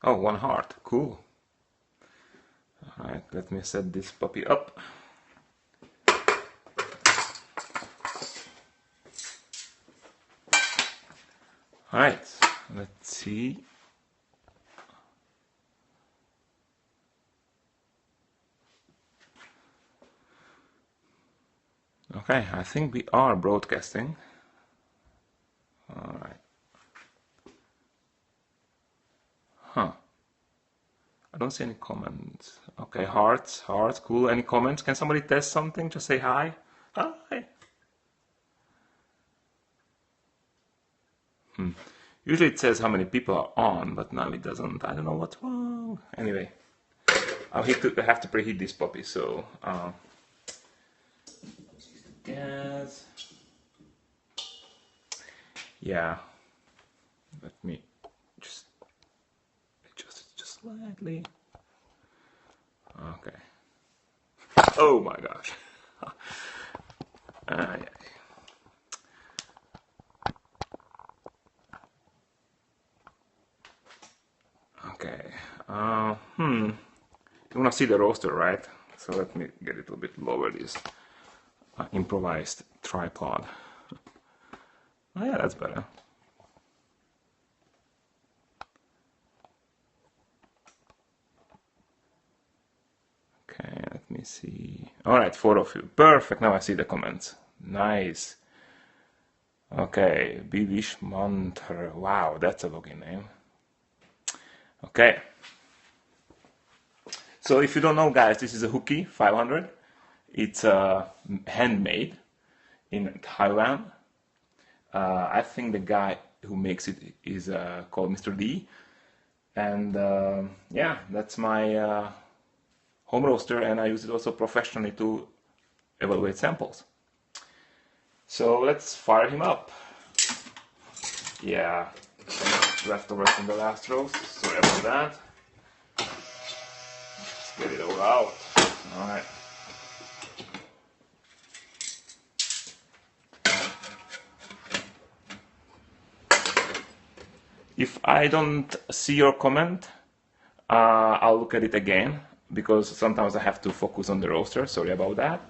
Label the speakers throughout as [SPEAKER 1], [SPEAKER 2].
[SPEAKER 1] Oh, one heart. Cool. Alright, let me set this puppy up. Alright, let's see. Okay, I think we are broadcasting. Alright. Huh. I don't see any comments. Okay, hearts, hearts, cool. Any comments? Can somebody test something? Just say hi. Hi. Usually it says how many people are on, but now it doesn't. I don't know what's wrong. Anyway, I have to preheat this puppy, so gas. Yeah. Let me just adjust it just slightly. Okay. Oh my gosh. Yeah. Okay. You wanna see the roaster, right? So let me get it a little bit lower. This improvised tripod. Oh yeah, that's better. Okay, let me see. All right, 4 of you. Perfect. Now I see the comments. Nice. Okay, Bivish Mantra. Wow, that's a login name. Okay. So if you don't know, guys, this is a Huky 500. It's handmade in Taiwan. I think the guy who makes it is called Mr. Lee. And yeah, that's my home roaster, and I use it also professionally to evaluate samples. So let's fire him up. Yeah, leftovers from the last roast. Sorry about that. Let's get it all out. All right. If I don't see your comment, I'll look at it again because sometimes I have to focus on the roaster. Sorry about that.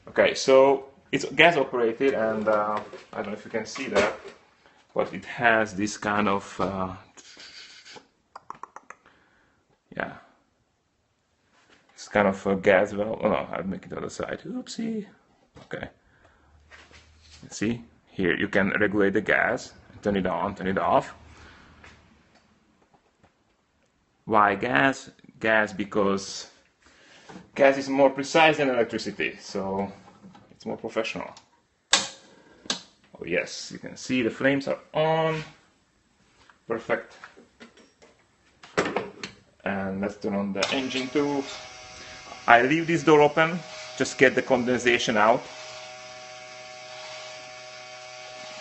[SPEAKER 1] Okay, so it's gas operated, and I don't know if you can see that, but it has this kind of yeah, this kind of gas valve. Oh no, I'll make it the other side. Oopsie. Okay. See here, you can regulate the gas, turn it on, turn it off. Why gas? Gas because gas is more precise than electricity, so it's more professional. Oh yes, you can see the flames are on. Perfect. And let's turn on the engine too. I leave this door open, just get the condensation out.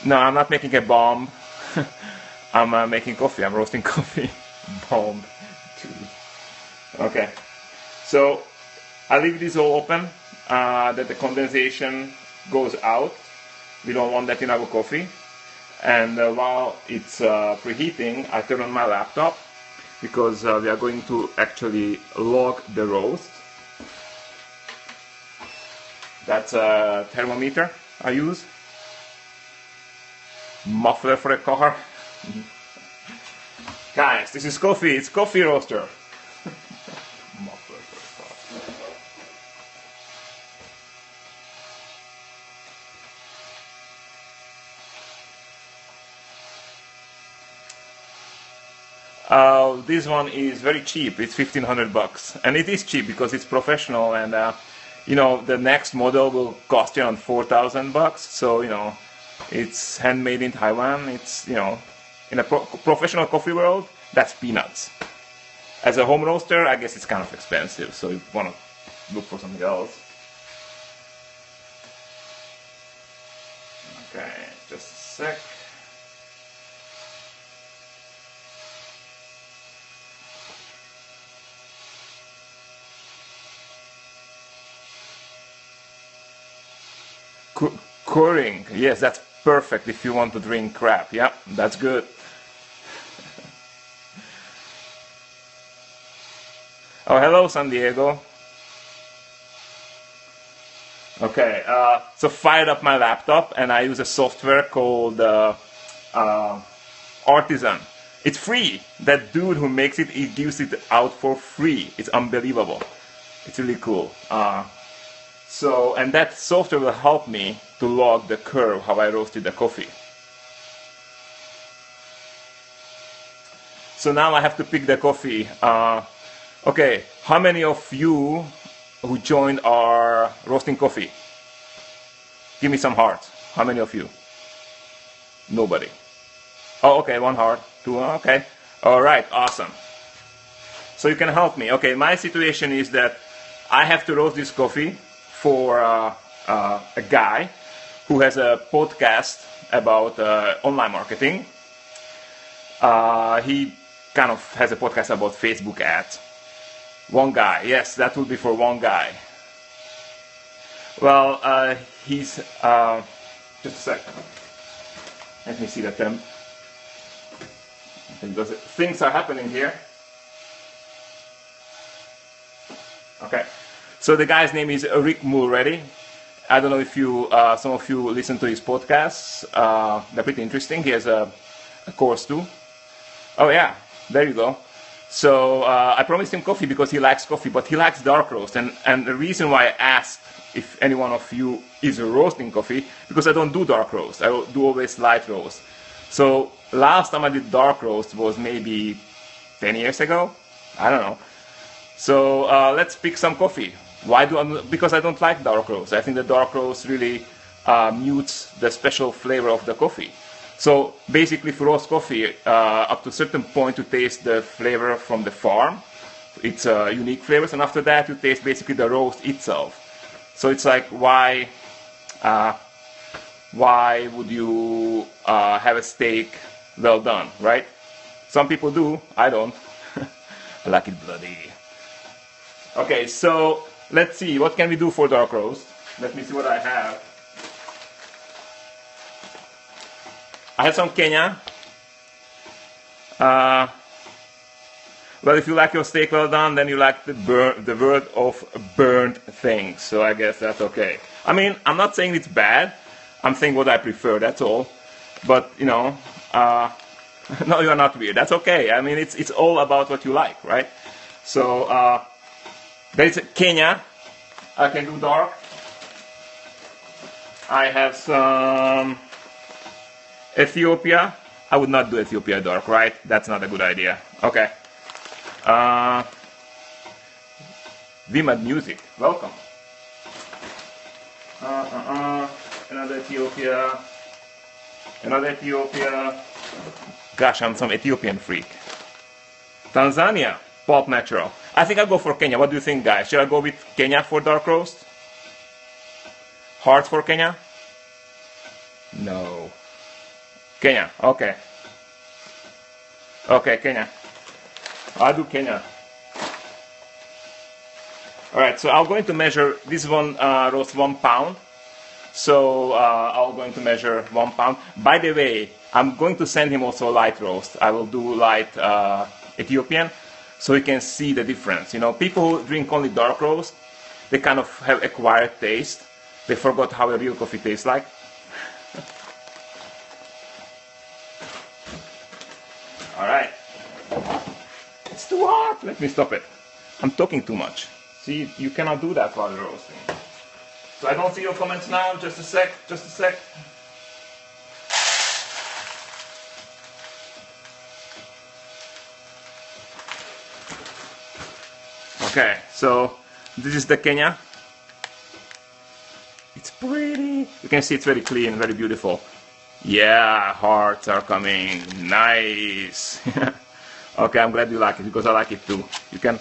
[SPEAKER 1] No, I'm not making a bomb. I'm making coffee, I'm roasting coffee. Bomb. Okay, so I leave this all open, that the condensation goes out. We don't want that in our coffee. And while it's preheating, I turn on my laptop because we are going to actually log the roast. That's a thermometer I use. Muffler for a car. Guys, this is coffee, it's coffee roaster. Muffler for a car. This one is very cheap, it's 1500 bucks. And it is cheap because it's professional, and you know, the next model will cost you around 4000 bucks. So, you know, it's handmade in Taiwan. It's, you know, in a professional coffee world, that's peanuts. As a home roaster, I guess it's kind of expensive, so you want to look for something else. Okay, just a sec. Coring, yes, that's perfect if you want to drink crap. Yeah, that's good. Oh, hello, San Diego. Okay, so fired up my laptop and I use a software called uh, Artisan. It's free. That dude who makes it, he gives it out for free. It's unbelievable. It's really cool. And that software will help me to log the curve how I roasted the coffee. So now I have to pick the coffee. Okay, how many of you who joined our roasting coffee? Give me some hearts. How many of you? Nobody. Oh, okay, one heart, two, okay. All right, awesome. So you can help me. Okay, my situation is that I have to roast this coffee for a guy who has a podcast about online marketing. He kind of has a podcast about Facebook ads. One guy, yes, that would be for one guy. Well, he's just a second. Let me see the temp. Because things are happening here. Okay, so the guy's name is Rick Mulready. I don't know if you, some of you listen to his podcasts. They're pretty interesting. He has a course too. Oh yeah, there you go. So I promised him coffee because he likes coffee, but he likes dark roast. And the reason why I asked if any one of you is roasting coffee, because I don't do dark roast. I do always light roast. So last time I did dark roast was maybe 10 years ago. I don't know. So let's pick some coffee. Why do I? Because I don't like dark roast. I think the dark roast really mutes the special flavor of the coffee. So basically for roast coffee, up to a certain point you taste the flavor from the farm. It's unique flavors, and after that you taste basically the roast itself. So it's like why would you have a steak well done, right? Some people do, I don't. I like it bloody. Okay, so let's see, what can we do for dark roast? Let me see what I have. I have some Kenya. Well, if you like your steak well done, then you like the word of burnt things. So I guess that's okay. I mean, I'm not saying it's bad. I'm saying what I prefer, that's all. But, you know, no, you're not weird. That's okay. I mean, it's all about what you like, right? So, there's Kenya. I can do dark. I have some Ethiopia. I would not do Ethiopia dark, right? That's not a good idea. Okay. Vimad Music, welcome. Another Ethiopia. Another Ethiopia. Gosh, I'm some Ethiopian freak. Tanzania, Pulp Natural. I think I'll go for Kenya. What do you think, guys? Should I go with Kenya for dark roast? Heart for Kenya? No. Kenya, okay. Okay, Kenya. I'll do Kenya. Alright, so I'm going to measure this one roast 1 pound. So I'm going to measure 1 pound. By the way, I'm going to send him also light roast. I will do light Ethiopian so you can see the difference. You know, people who drink only dark roast, they kind of have acquired taste. They forgot how a real coffee tastes like. Alright. It's too hot. Let me stop it. I'm talking too much. See, you cannot do that while you're roasting. So I don't see your comments now. Just a sec. Just a sec. Okay, so this is the Kenya. It's pretty. You can see it's very clean, very beautiful. Yeah, hearts are coming. Nice. Okay, I'm glad you like it because I like it too. You can.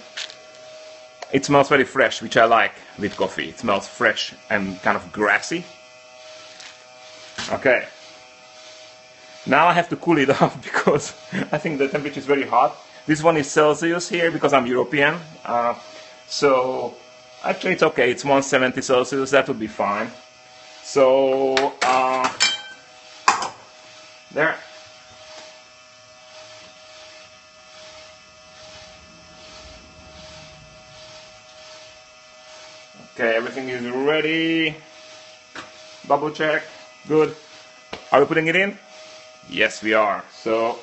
[SPEAKER 1] It smells very fresh, which I like with coffee. It smells fresh and kind of grassy. Okay. Now I have to cool it off because I think the temperature is very hot. This one is Celsius here because I'm European. So actually it's okay. It's 170 Celsius. That would be fine. So there. Okay, everything is ready. Double check. Good. Are we putting it in? Yes, we are. So,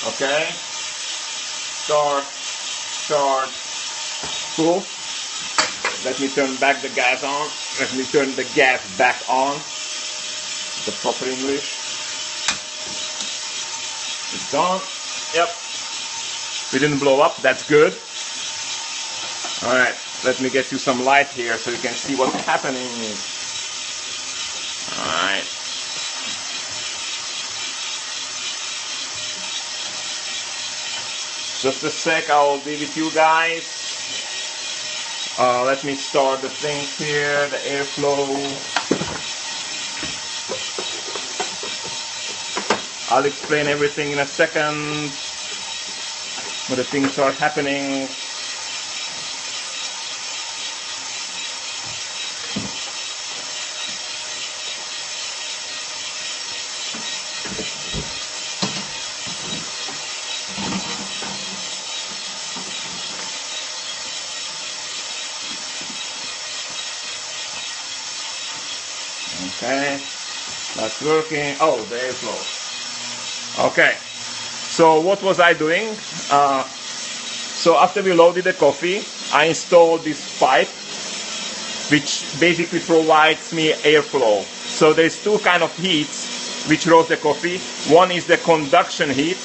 [SPEAKER 1] okay. Start. Cool. Let me turn back the gas on. Let me turn the gas back on. The proper English. It's on. Yep. We didn't blow up. That's good. Alright. Let me get you some light here so you can see what's happening. Alright. Just a sec, I'll be with you guys. Let me start the thing here, the airflow. I'll explain everything in a second when the things start happening. Okay, that's working. Oh, the airflow. Okay, so what was I doing? So after we loaded the coffee, I installed this pipe, which basically provides me airflow. So there's two kind of heats which roast the coffee. One is the conduction heat,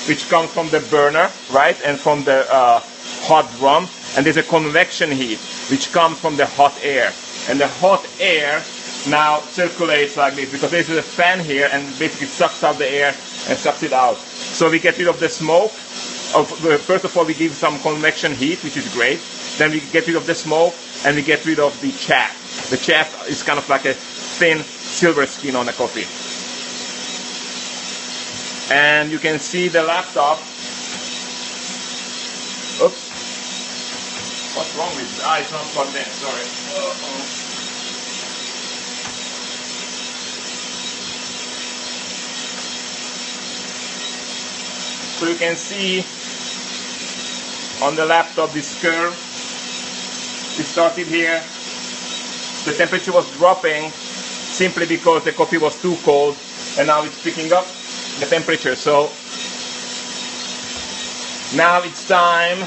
[SPEAKER 1] which comes from the burner, right, and from the hot drum. And there's a convection heat, which comes from the hot air. And the hot air now circulates like this because there's a fan here and basically sucks out the air and sucks it out. So we get rid of the smoke. First of all, we give some convection heat, which is great. Then we get rid of the smoke and we get rid of the chaff. The chaff is kind of like a thin silver skin on the coffee. And you can see the laptop. Oops. What's wrong with it? It's not plugged in, sorry. So you can see on the laptop this curve. We started here. The temperature was dropping simply because the coffee was too cold, and now it's picking up the temperature. So now it's time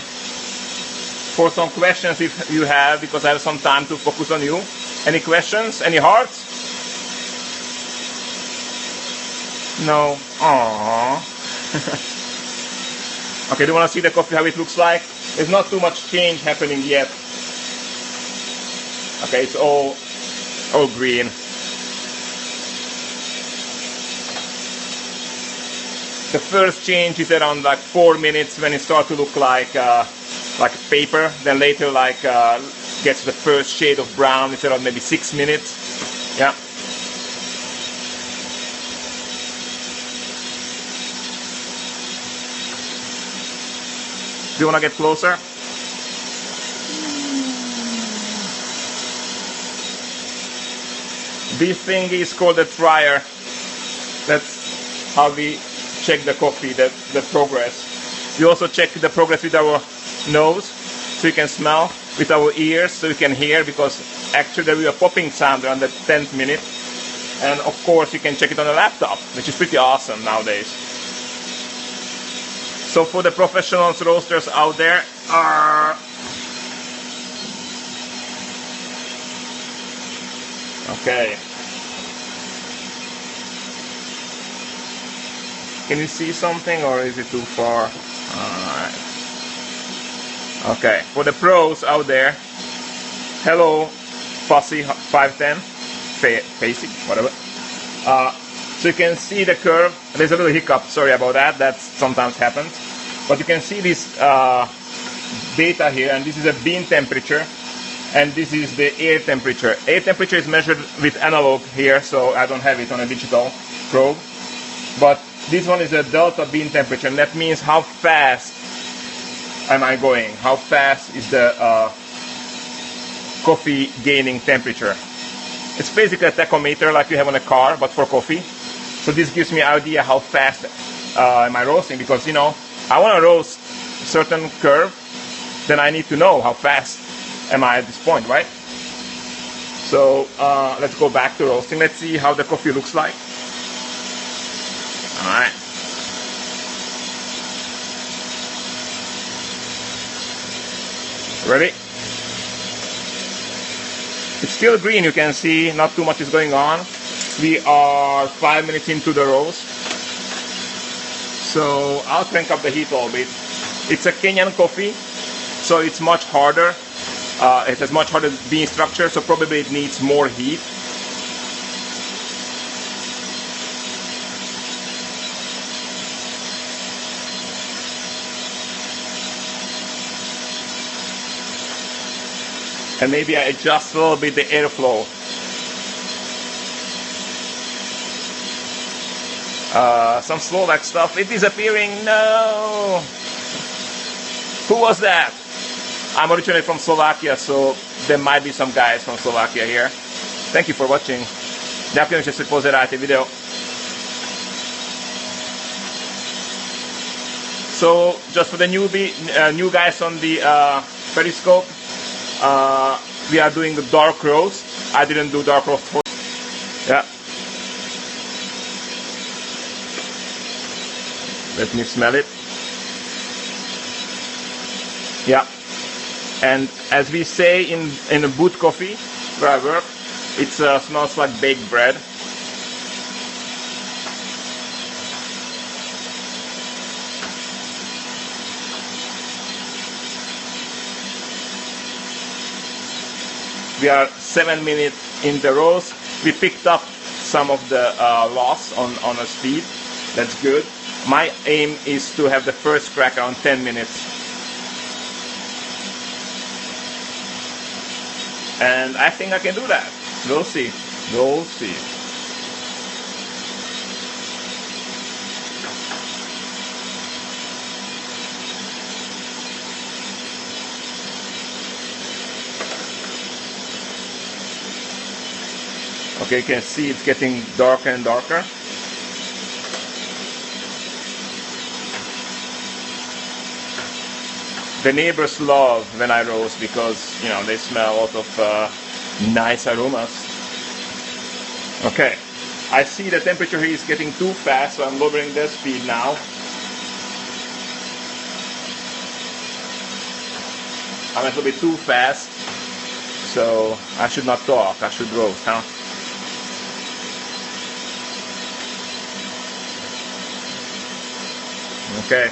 [SPEAKER 1] for some questions if you have, because I have some time to focus on you. Any questions? Any hearts? No. Aww. Okay, do you want to see the coffee, how it looks like? There's not too much change happening yet. Okay, it's all green. The first change is around like 4 minutes when it starts to look like paper. Then later gets the first shade of brown. It's around maybe 6 minutes. Yeah. Do you want to get closer? This thing is called a dryer. That's how we check the coffee, the progress. We also check the progress with our nose, so you can smell, with our ears, so you can hear, because actually there will be a popping sound around the 10th minute. And of course you can check it on the laptop, which is pretty awesome nowadays. So for the professionals roasters out there, okay. Can you see something, or is it too far? Alright. Okay, for the pros out there, hello, Fussy 510, Facey, whatever. So you can see the curve. There's a little hiccup, sorry about that, that sometimes happens. But you can see this data here, and this is a bean temperature, and this is the air temperature. Air temperature is measured with analog here, so I don't have it on a digital probe. But this one is a delta bean temperature, and that means how fast am I going? How fast is the coffee gaining temperature? It's basically a tachometer like you have on a car, but for coffee. So this gives me an idea how fast in my roasting, because I want to roast a certain curve. Then I need to know how fast am I at this point, right? So let's go back to roasting. Let's see how the coffee looks like. All right. Ready? It's still green, you can see, not too much is going on. We are 5 minutes into the roast. So I'll crank up the heat a little bit. It's a Kenyan coffee, so it's much harder. It has much harder bean structure, so probably it needs more heat. And maybe I adjust a little bit the airflow. Some Slovak stuff. It is appearing. No! Who was that? I'm originally from Slovakia, so there might be some guys from Slovakia here. Thank you for watching. Ďakujem, že si pozeráte video. So, just for the new guys on the Periscope, we are doing the dark roast. I didn't do dark roast for. Yeah. Let me smell it. Yeah. And as we say in a boot coffee where I work, it smells like baked bread. We are 7 minutes in the roast. We picked up some of the loss on a speed. That's good. My aim is to have the first crack around 10 minutes. And I think I can do that. We'll see. We'll see. Okay, you can see it's getting darker and darker. The neighbors love when I roast because, they smell a lot of nice aromas. Okay, I see the temperature here is getting too fast, so I'm lowering the speed now. I'm a little bit too fast, so I should not talk, I should roast, huh? Okay.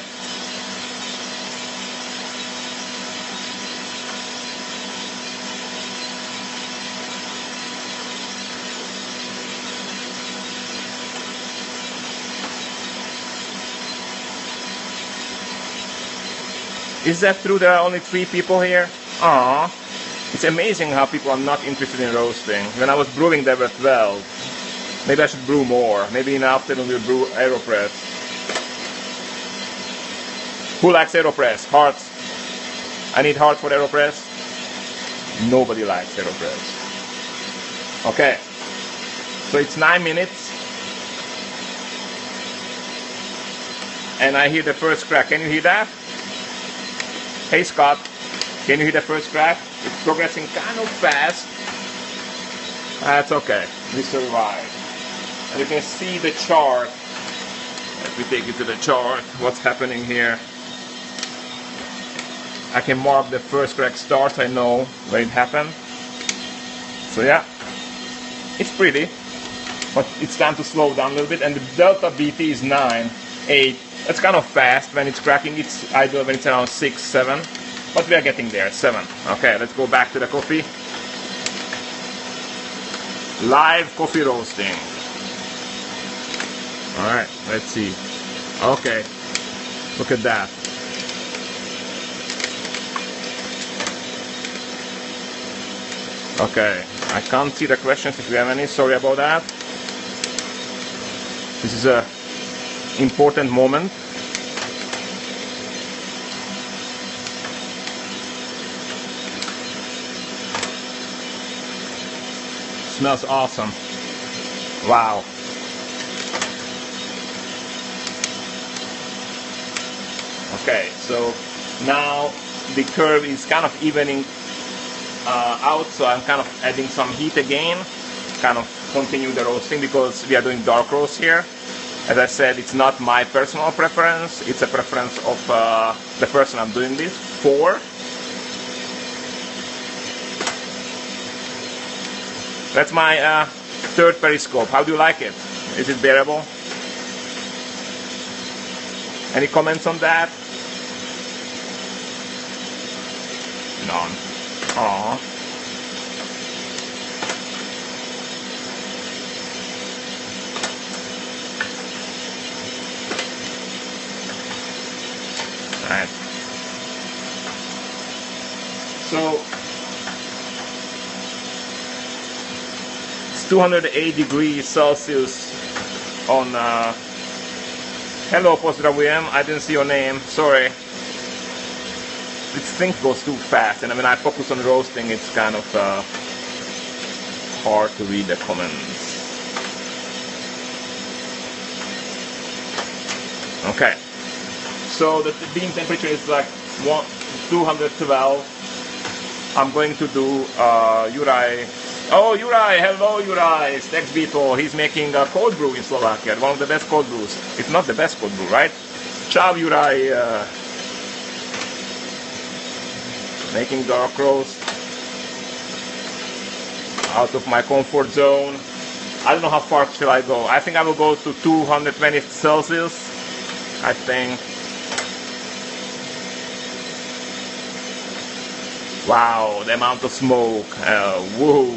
[SPEAKER 1] Is that true there are only 3 people here? Aww. It's amazing how people are not interested in roasting. When I was brewing there were 12. Maybe I should brew more. Maybe in the afternoon we'll brew AeroPress. Who likes AeroPress? Hearts. I need hearts for AeroPress. Nobody likes AeroPress. Okay. So it's 9 minutes. And I hear the first crack. Can you hear that? Hey Scott, can you hear the first crack? It's progressing kind of fast. That's okay, we survived. And you can see the chart. Let me take you to the chart, what's happening here. I can mark the first crack starts, I know where it happened. So yeah, it's pretty. But it's time to slow down a little bit, and the delta BT is 9, 8. That's kind of fast when it's cracking. It's ideal when it's around 6, 7. But we are getting there, 7. Okay, let's go back to the coffee. Live coffee roasting. Alright, let's see. Okay, look at that. Okay, I can't see the questions if you have any, sorry about that. This is a important moment. Smells awesome. Wow. Okay, so now the curve is kind of evening out, so I'm kind of adding some heat again, kind of continue the roasting because we are doing dark roast here. As I said, it's not my personal preference, it's a preference of the person I'm doing this for. That's my third Periscope. How do you like it? Is it bearable? Any comments on that? None. Aww. Alright. So it's 208 degrees Celsius on hello Pozdravujem, I didn't see your name, sorry. This thing goes too fast, and when I focus on roasting, it's kind of hard to read the comments. Okay, so the bean temperature is like 212. I'm going to do Juraj. Oh, Juraj, hello Juraj, Stex Beetle. He's making a cold brew in Slovakia, one of the best cold brews. If not the best cold brew, right? Ciao Juraj. Making dark roast. Out of my comfort zone. I don't know how far shall I go. I think I will go to 220 Celsius. I think. Wow, the amount of smoke. Whoa.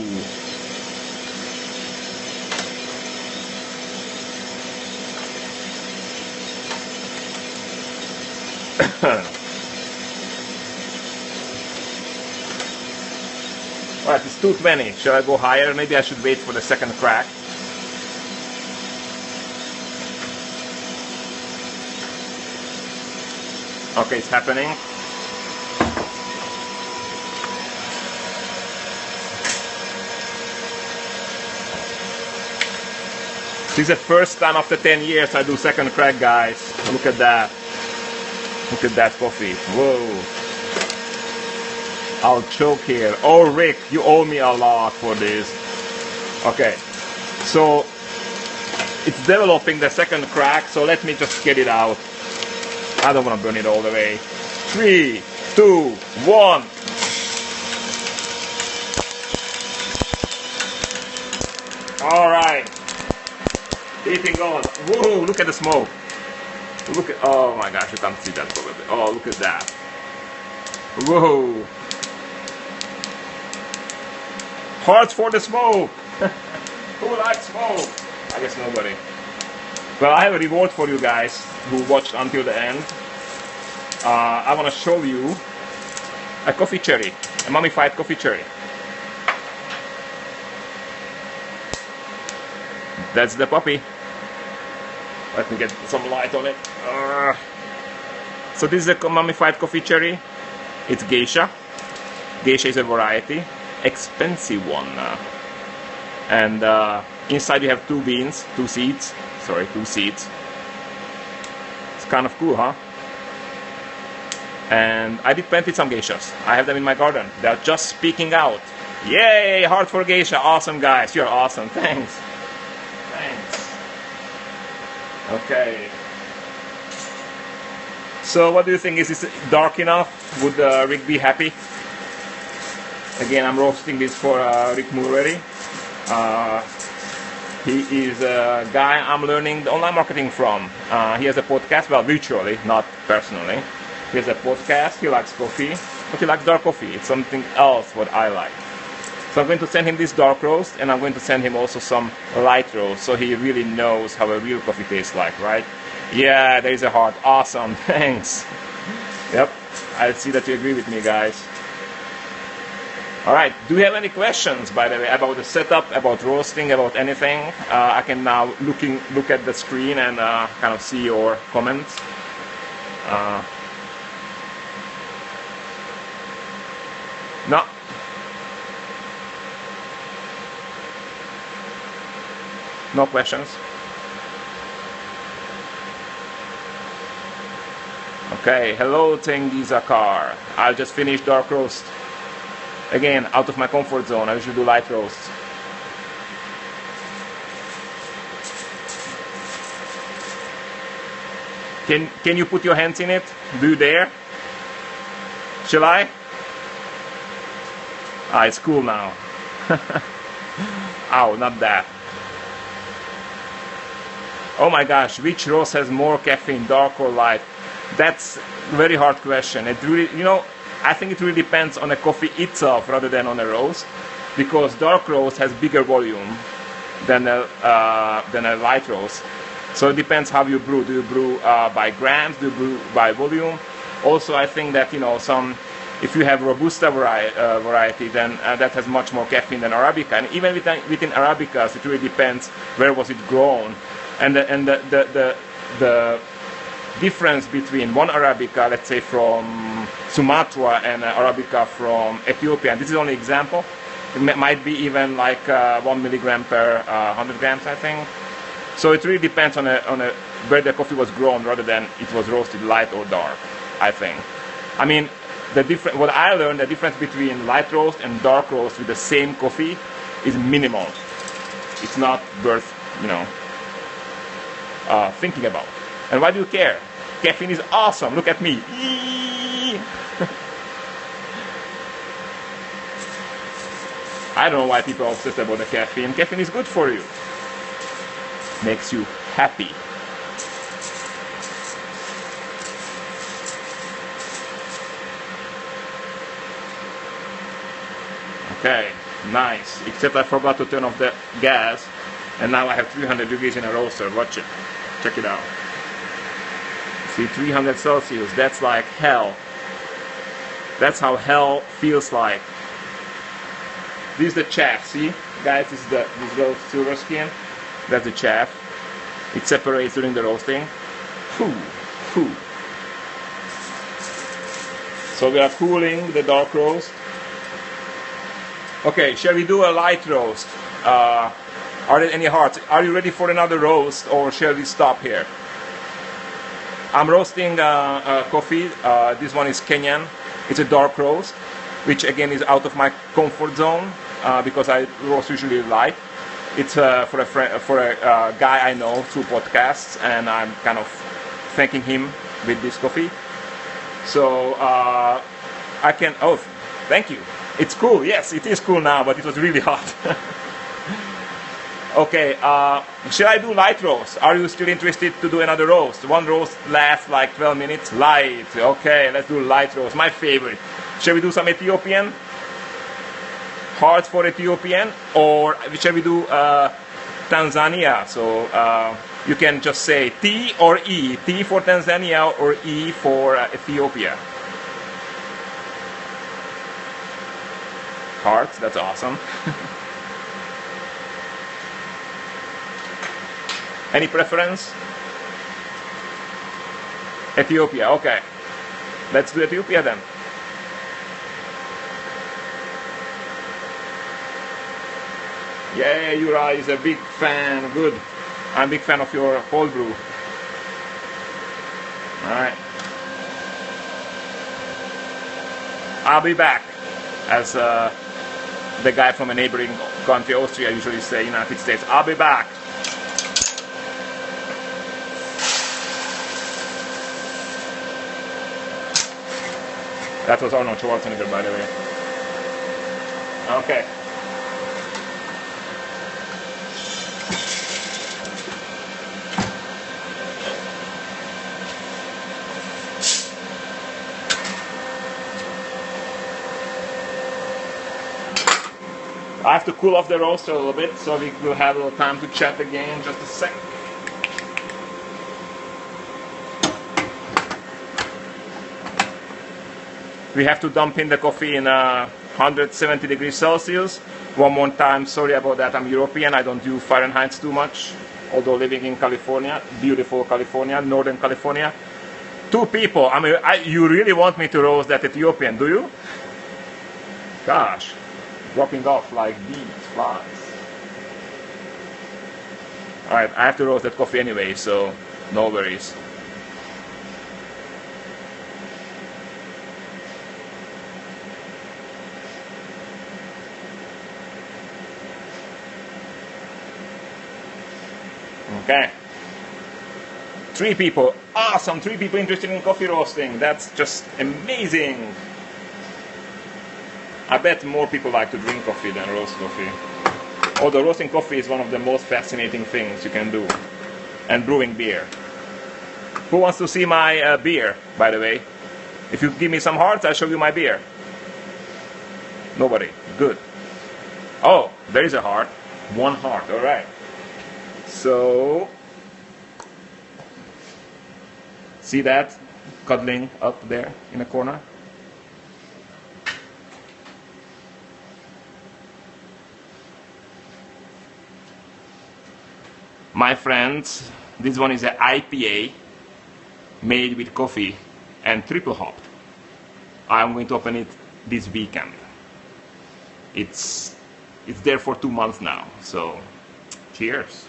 [SPEAKER 1] Alright, it's 220. Shall I go higher? Maybe I should wait for the second crack. Okay, it's happening. This is the first time after 10 years I do second crack, guys. Look at that. Look at that coffee. Whoa. I'll choke here. Oh, Rick, you owe me a lot for this. Okay. So, it's developing the second crack, so let me just get it out. I don't want to burn it all the way. 3, 2, 1. Alright. Heating on. Whoa, look at the smoke. Look at, oh my gosh, you can't see that probably. Oh, look at that. Whoa. Hearts for the smoke. Who likes smoke? I guess nobody. Well, I have a reward for you guys who watched until the end. I want to show you a coffee cherry, a mummified coffee cherry. That's the puppy. Let me get some light on it. So this is a mummified coffee cherry. It's geisha. Geisha is a variety, expensive one. And inside you have two beans, two seeds. Sorry, two seeds. It's kind of cool, huh? And I did plant some geishas. I have them in my garden. They are just speaking out. Yay! Heart for geisha. Awesome, guys. You're awesome. Thanks. Thanks. Okay. So what do you think? Is this dark enough? Would Rick be happy? Again, I'm roasting this for Rick Mulready. He is a guy I'm learning the online marketing from. He has a podcast, well, virtually, not personally. He has a podcast, he likes coffee, but he likes dark coffee. It's something else what I like. So I'm going to send him this dark roast, and I'm going to send him also some light roast, so he really knows how a real coffee tastes like, right? Yeah, there is a heart. Awesome, thanks. Yep, I see that you agree with me, guys. Alright, do you have any questions, by the way, about the setup, about roasting, about anything? I can now look at the screen and kind of see your comments. No. No questions? Okay, hello Tengiza car. I'll just finish dark roast. Again, out of my comfort zone. I usually do light roast. Can you put your hands in it? Do you dare? Shall I? Ah, it's cool now. Ow, not that. Oh my gosh, which roast has more caffeine, dark or light? That's a very hard question. It really, I think it really depends on the coffee itself rather than on the roast, because dark roast has bigger volume than a light roast. So it depends how you brew. Do you brew by grams? Do you brew by volume? Also, I think that if you have Robusta variety, then that has much more caffeine than Arabica. And even within Arabicas, it really depends where was it grown, and the difference between one Arabica, let's say from Sumatra, and Arabica from Ethiopia. And this is only example. It might be even like 1 milligram per 100 grams, I think. So it really depends on where the coffee was grown rather than it was roasted light or dark, I think. I mean, what I learned, the difference between light roast and dark roast with the same coffee is minimal. It's not worth, thinking about. And why do you care? Caffeine is awesome. Look at me. I don't know why people are obsessed about the caffeine. Caffeine is good for you. Makes you happy. Okay, nice. Except I forgot to turn off the gas, and now I have 300 degrees in a roaster. Watch it. Check it out. See, 300 Celsius. That's like hell. That's how hell feels like. This is the chaff. See, guys, this little silver skin. That's the chaff. It separates during the roasting. Whew. So we are cooling the dark roast. Okay, shall we do a light roast? Are there any hearts? Are you ready for another roast, or shall we stop here? I'm roasting coffee. This one is Kenyan. It's a dark roast, which again is out of my comfort zone because I roast usually light. It's for a guy I know through podcasts, and I'm kind of thanking him with this coffee. So I can. Oh, thank you. It's cool. Yes, it is cool now, but it was really hot. Okay, shall I do light roast? Are you still interested to do another roast? One roast lasts like 12 minutes. Light. Okay, let's do light roast. My favorite. Shall we do some Ethiopian? Hearts for Ethiopian? Or shall we do Tanzania? So you can just say T or E. T for Tanzania or E for Ethiopia. Hearts, that's awesome. Any preference? Ethiopia, okay. Let's do Ethiopia then. Yeah, Yura is a big fan. Good. I'm a big fan of your cold brew. Alright. I'll be back. As the guy from a neighboring country, Austria, usually say, United States. I'll be back. That was Arnold Schwarzenegger, by the way. Okay. I have to cool off the roaster a little bit, so we will have a little time to chat again in just a sec. We have to dump in the coffee in 170 degrees Celsius. One more time, sorry about that, I'm European, I don't do Fahrenheit too much, although living in California, beautiful California, Northern California. 2 people, I mean, you really want me to roast that Ethiopian, do you? Gosh. Dropping off like bees, flies. Alright, I have to roast that coffee anyway, so no worries. Okay. 3 people. Awesome. 3 people interested in coffee roasting. That's just amazing. I bet more people like to drink coffee than roast coffee. Although roasting coffee is one of the most fascinating things you can do. And brewing beer. Who wants to see my beer, by the way? If you give me some hearts, I'll show you my beer. Nobody. Good. Oh, there is a heart. 1 heart. All right. So, see that cuddling up there in the corner? My friends, this one is an IPA made with coffee and triple hopped. I'm going to open it this weekend. It's there for 2 months now, so cheers.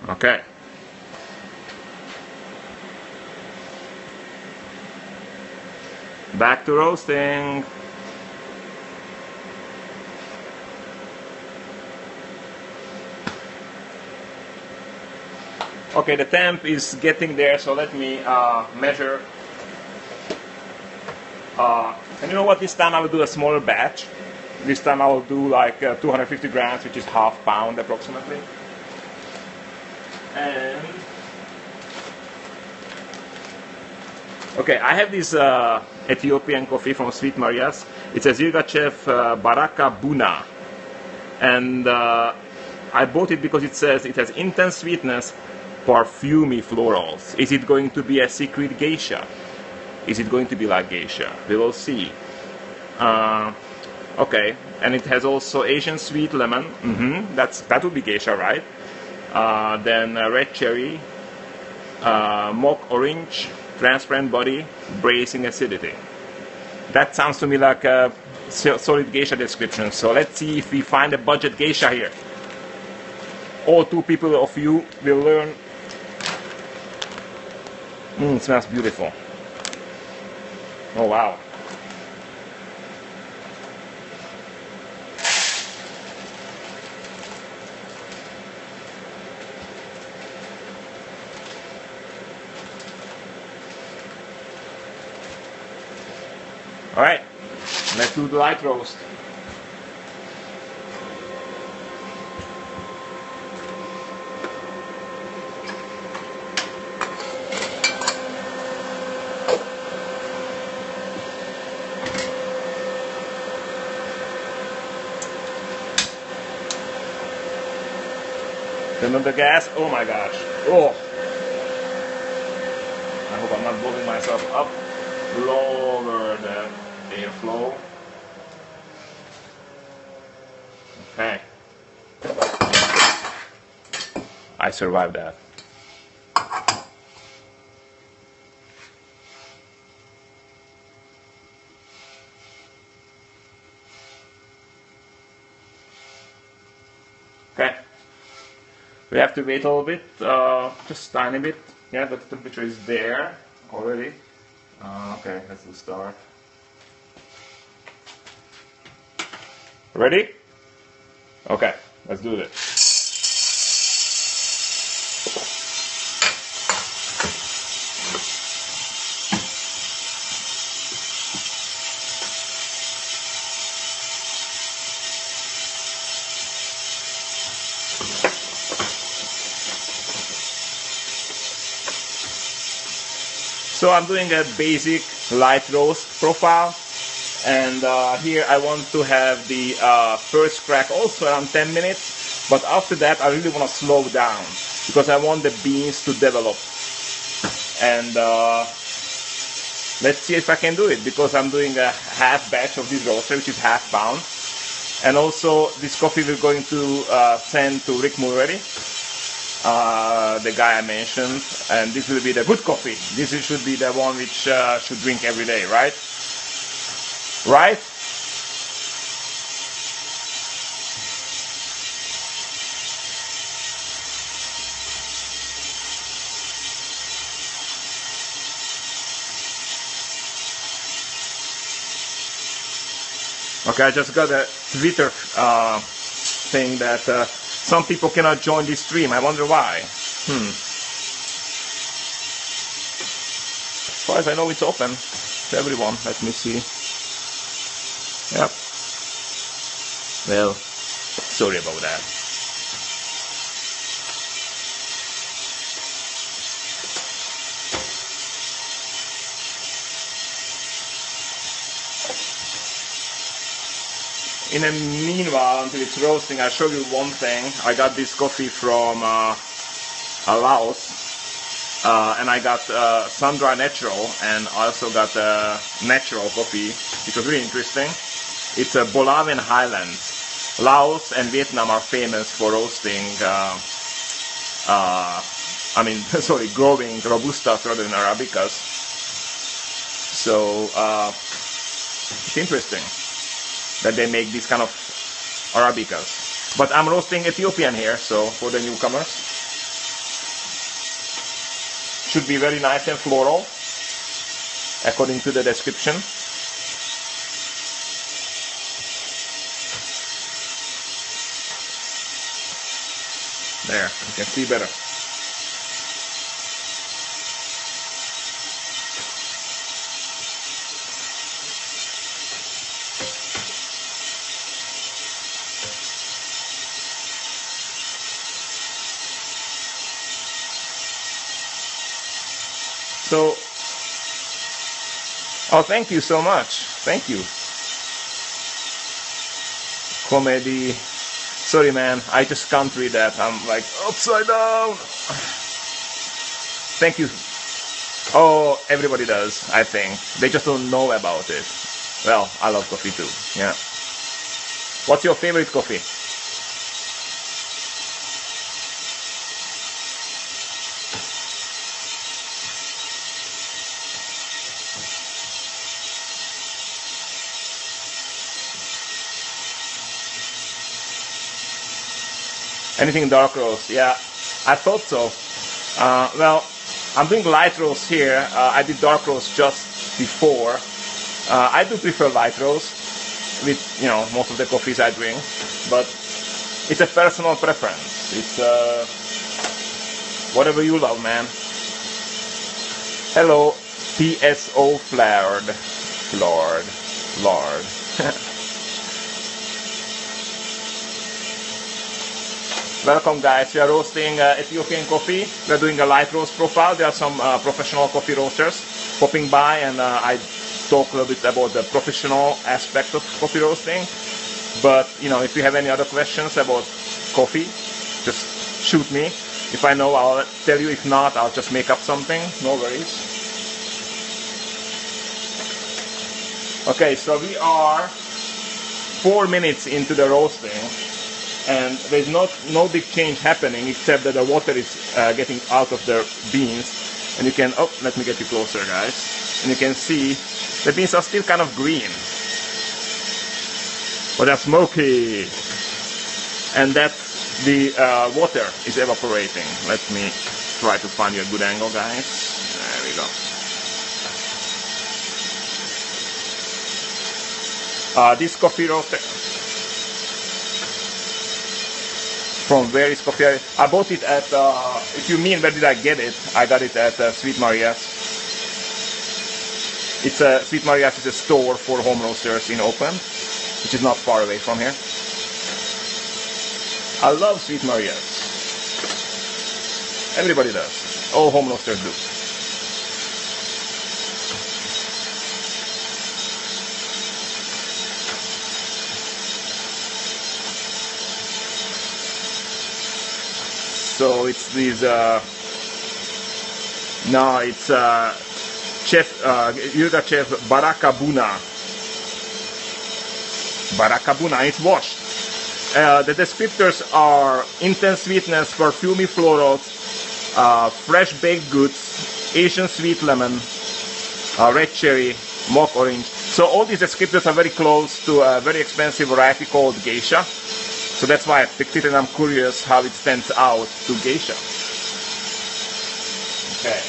[SPEAKER 1] Okay. Back to roasting. Okay, the temp is getting there, so let me measure. And you know what? This time I will do a smaller batch. This time I will do like 250 grams, which is half pound approximately. And okay, I have this Ethiopian coffee from Sweet Maria's. It's a Zirgachev Baraka Buna, and I bought it because it says it has intense sweetness, perfumey florals. Is it going to be a secret geisha? Is it going to be like geisha? We will see. Okay, and it has also Asian sweet lemon. That would be geisha, right? Then red cherry, mock orange, transparent body, bracing acidity. That sounds to me like a solid geisha description. So let's see if we find a budget geisha here. All 2 people of you will learn. It smells beautiful. Oh wow. Alright, let's do the light roast. Turn on the gas. Oh my gosh. Oh. I hope I'm not blowing myself up. Lower the airflow. Okay. I survived that. Okay. We have to wait a little bit, just a tiny bit. Yeah, the temperature is there already. Okay, let's do start. Ready? Okay, let's do this. So I'm doing a basic light roast profile, and here I want to have the first crack also around 10 minutes, but after that I really want to slow down because I want the beans to develop. And let's see if I can do it, because I'm doing a half batch of this roaster, which is half pound. And also this coffee we're going to send to Rick Mulready, the guy I mentioned, and this will be the good coffee. This should be the one which should drink every day, right? Right? Okay, I just got a Twitter thing that some people cannot join this stream. I wonder why. As far as I know, it's open to everyone. Let me see. Yep. Well, sorry about that. In the meanwhile, until it's roasting, I'll show you one thing. I got this coffee from Laos, and I got sun-dry natural, and I also got natural coffee, which was really interesting. It's a Bolavian Highlands. Laos and Vietnam are famous for roasting, growing Robustas rather than Arabicas. So, it's interesting that they make these kind of Arabicas. But I'm roasting Ethiopian here, so for the newcomers. Should be very nice and floral, according to the description. There, you can see better. So, oh, thank you so much. Thank you. Comedy. Sorry, man. I just can't read that. I'm like upside down. Thank you. Oh, everybody does, I think. They just don't know about it. Well, I love coffee too. Yeah. What's your favorite coffee? Anything dark roast? Yeah, I thought so. Well, I'm doing light roast here. I did dark roast just before. I do prefer light roast with, most of the coffees I drink, but it's a personal preference. It's whatever you love, man. Hello, PSO Lord. Welcome, guys. We are roasting Ethiopian coffee. We are doing a light roast profile. There are some professional coffee roasters popping by, and I talk a little bit about the professional aspect of coffee roasting. But, if you have any other questions about coffee, just shoot me. If I know, I'll tell you. If not, I'll just make up something. No worries. Okay, so we are 4 minutes into the roasting. And there's no big change happening except that the water is getting out of the beans. And you can, let me get you closer, guys. And you can see the beans are still kind of green. But they're smoky. And that the water is evaporating. Let me try to find you a good angle, guys. There we go. This coffee roaster. From where is coffee? I bought it at, if you mean where did I get it, I got it at Sweet Maria's. Sweet Maria's is a store for home roasters in Oakland, which is not far away from here. I love Sweet Maria's. Everybody does. All home roasters do. So it's these, Chef, Yoga Chef Barakabuna, it's washed. The descriptors are intense sweetness, perfumey florals, fresh baked goods, Asian sweet lemon, red cherry, mock orange. So all these descriptors are very close to a very expensive variety called geisha. So that's why I picked it, and I'm curious how it stands out to geisha. Okay.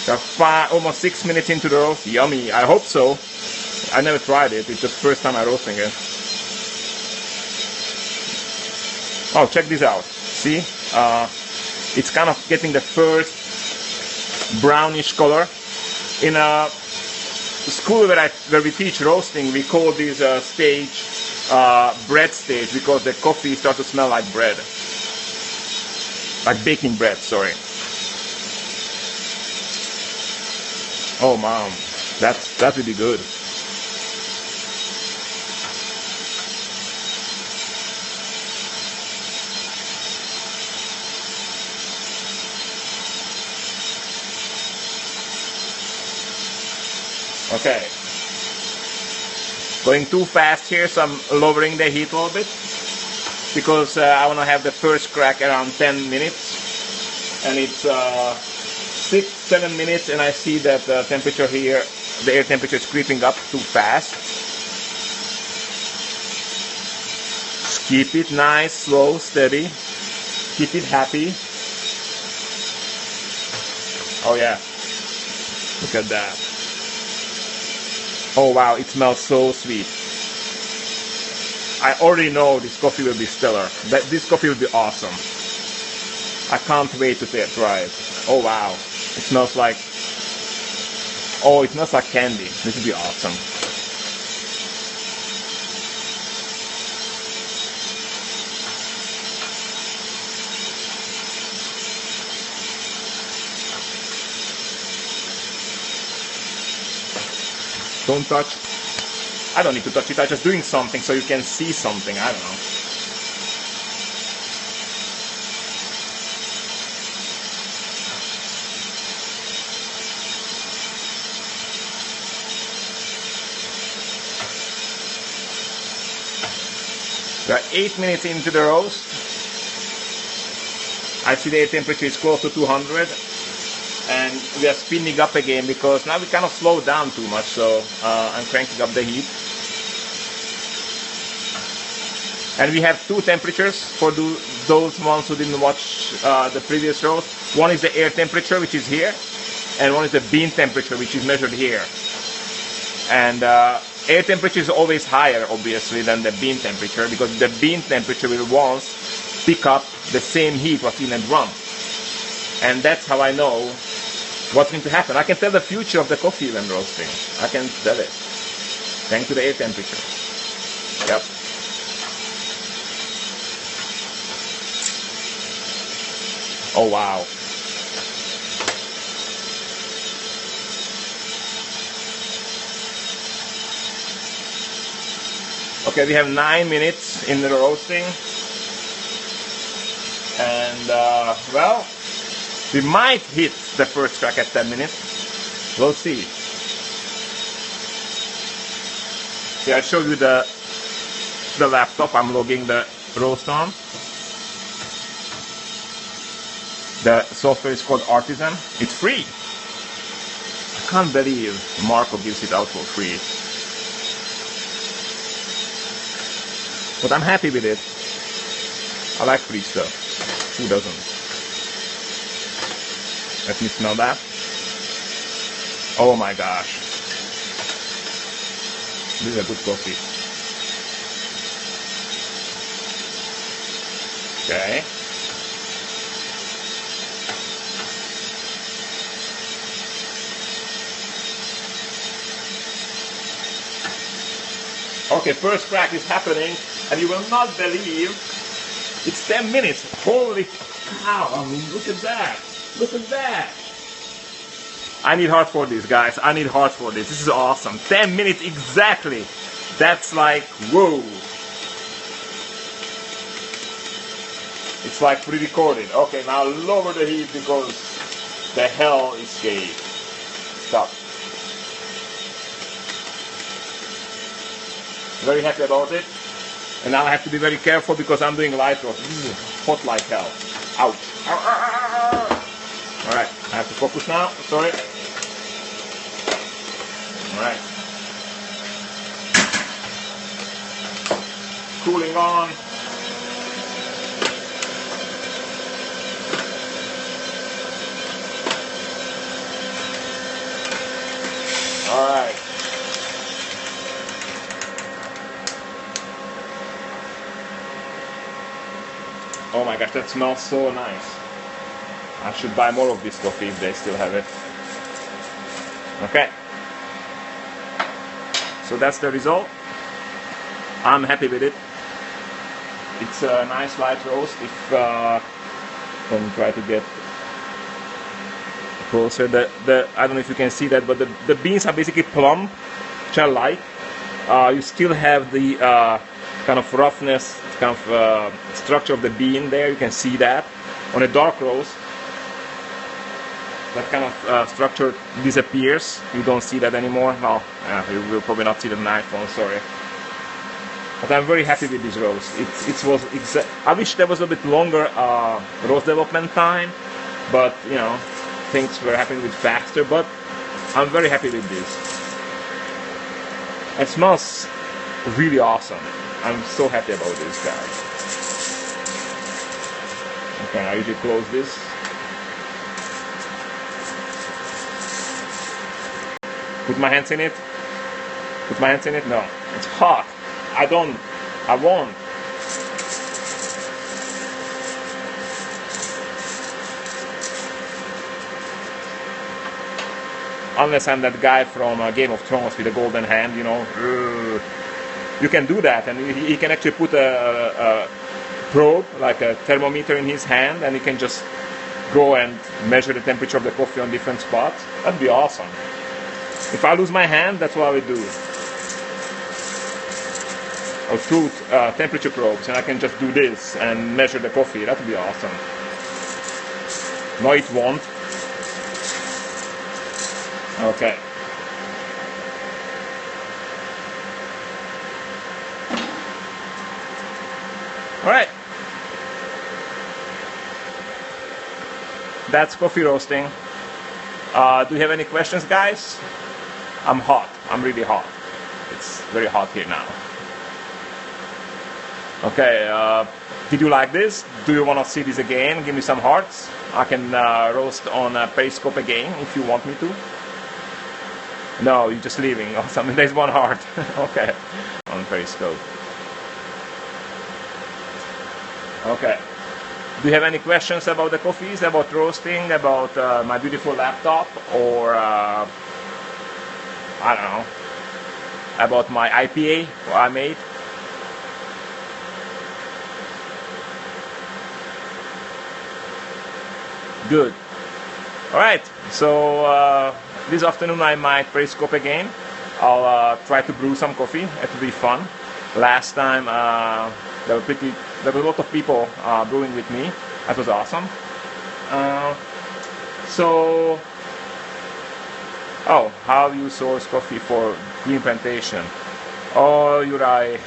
[SPEAKER 1] So almost 6 minutes into the roast. Yummy. I hope so. I never tried it. It's the first time I'm roasting it. Oh, check this out. See? It's kind of getting the first brownish color. In a school where we teach roasting, we call this stage bread stage because the coffee starts to smell like bread. Like baking bread, sorry. Oh, mom, that's really good. Okay. Going too fast here, so I'm lowering the heat a little bit because I want to have the first crack around 10 minutes, and it's 6-7 minutes, and I see that the temperature here, the air temperature is creeping up too fast. Just keep it nice, slow, steady. Keep it happy. Oh yeah, look at that. Oh wow, it smells so sweet. I already know this coffee will be stellar. This coffee will be awesome. I can't wait to try it. Oh wow, it smells like... Oh, it smells like candy. This will be awesome. Don't touch. I don't need to touch it. I'm just doing something so you can see something. I don't know. We are 8 minutes into the roast. I see the air temperature is close to 200. And we are spinning up again because now we kind of slowed down too much, so I'm cranking up the heat. And we have two temperatures for those ones who didn't watch the previous roast. One is the air temperature, which is here, and one is the bean temperature, which is measured here. And air temperature is always higher, obviously, than the bean temperature, because the bean temperature will once pick up the same heat what's in a drum. And that's how I know what's going to happen. I can tell the future of the coffee when roasting. I can tell it. Thanks to the air temperature. Yep. Oh wow. Okay, we have 9 minutes in the roasting. And well, we might hit the first crack at 10 minutes. We'll see. Yeah, I showed you the laptop. I'm logging the roast on. The software is called Artisan. It's free. I can't believe Marco gives it out for free. But I'm happy with it. I like free stuff. Who doesn't? Let me smell that. Oh my gosh. This is a good coffee. Okay. Okay, first crack is happening, and you will not believe it's 10 minutes. Holy cow, I mean, look at that. Look at that. I need heart for this, guys. I need heart for this. This is awesome. 10 minutes exactly. That's like, whoa. It's like pre-recorded. Okay, now lower the heat because the hell escaped. Stop. Very happy about it. And now I have to be very careful because I'm doing light roast. This is hot like hell. Ouch. Ow, ow, ow, ow. Alright, I have to focus now. Sorry. Alright. Cooling on. Alright. my gosh, that smells so nice. I should buy more of this coffee if they still have it. Okay. So that's the result. I'm happy with it. It's a nice light roast. If let me try to get closer. I don't know if you can see that, but the beans are basically plump, which I like. You still have the kind of roughness, kind of structure of the bean there. You can see that. On a dark roast, that kind of structure disappears. You don't see that anymore. Well, you will probably not see the knife on, sorry. But I'm very happy with this roast. I wish there was a bit longer roast development time, but you know, things were happening a bit faster. But I'm very happy with this. It smells really awesome. I'm so happy about this, guys. Okay, I usually close this. Put my hands in it. Put my hands in it. No, it's hot. I won't. Unless I'm that guy from Game of Thrones with a golden hand, you know. You can do that, and he can actually put a probe, like a thermometer in his hand, and he can just go and measure the temperature of the coffee on different spots. That'd be awesome. If I lose my hand, that's what I would do. Or two temperature probes, and I can just do this and measure the coffee. That would be awesome. No, it won't. Okay. All right. That's coffee roasting. Do you have any questions, guys? I'm hot. I'm really hot. It's very hot here now. Okay, did you like this? Do you want to see this again? Give me some hearts. I can roast on Periscope again if you want me to. No, you're just leaving. Awesome. There's one heart. Okay, on Periscope. Okay. Do you have any questions about the coffees, about roasting, about my beautiful laptop, or I don't know, about my IPA I made? Good. Alright, so this afternoon I might Periscope again. I'll try to brew some coffee. It will be fun. Last time there were a lot of people brewing with me. That was awesome. How you source coffee for green plantation? Oh, Uri.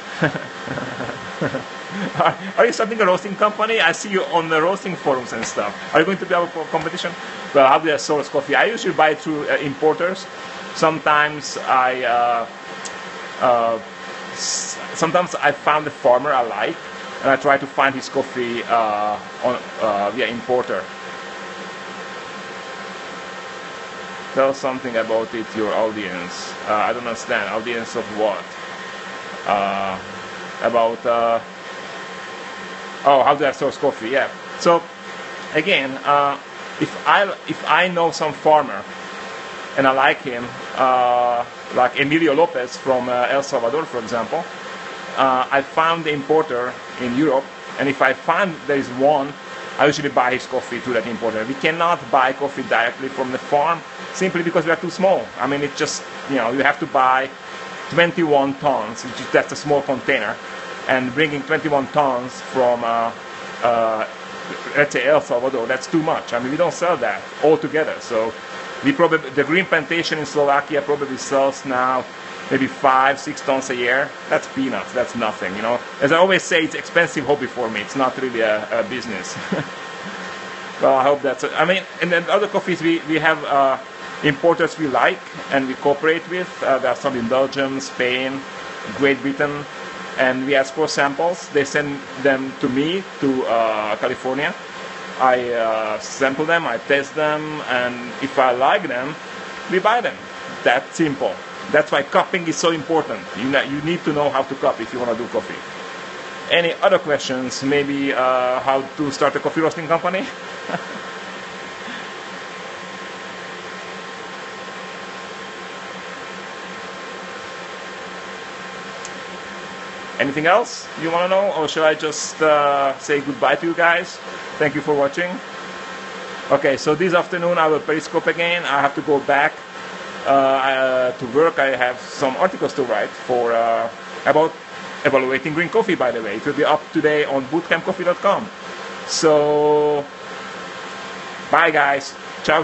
[SPEAKER 1] Are you starting a roasting company? I see you on the roasting forums and stuff. Are you going to be our competition? Well, how do I source coffee? I usually buy through importers. Sometimes I found a farmer I like, and I try to find his coffee via importer. Tell something about it, your audience. I don't understand. Audience of what? How do I source coffee? Yeah. So again, if I know some farmer and I like him, like Emilio Lopez from El Salvador, for example, I found the importer in Europe, and if I find there is one, I usually buy his coffee to that importer. We cannot buy coffee directly from the farm simply because we are too small. I mean, it's just, you have to buy 21 tons, that's a small container, and bringing 21 tons from, let's say El Salvador, that's too much. I mean, we don't sell that altogether. So the green plantation in Slovakia probably sells now maybe 5-6 tons a year. That's peanuts. That's nothing. As I always say, it's expensive hobby for me. It's not really a business. Well, I hope that's. And then other coffees we have importers we like and we cooperate with. There are some in Belgium, Spain, Great Britain, and we ask for samples. They send them to me to California. I sample them, I test them, and if I like them, we buy them. That simple. That's why cupping is so important. You need to know how to cup if you want to do coffee. Any other questions? Maybe how to start a coffee roasting company? Anything else you want to know, or shall I just say goodbye to you guys? Thank you for watching. Okay, so this afternoon I will Periscope again. I have to go back to work. I have some articles to write for about evaluating green coffee, by the way. It will be up today on bootcampcoffee.com. So, bye guys. Ciao.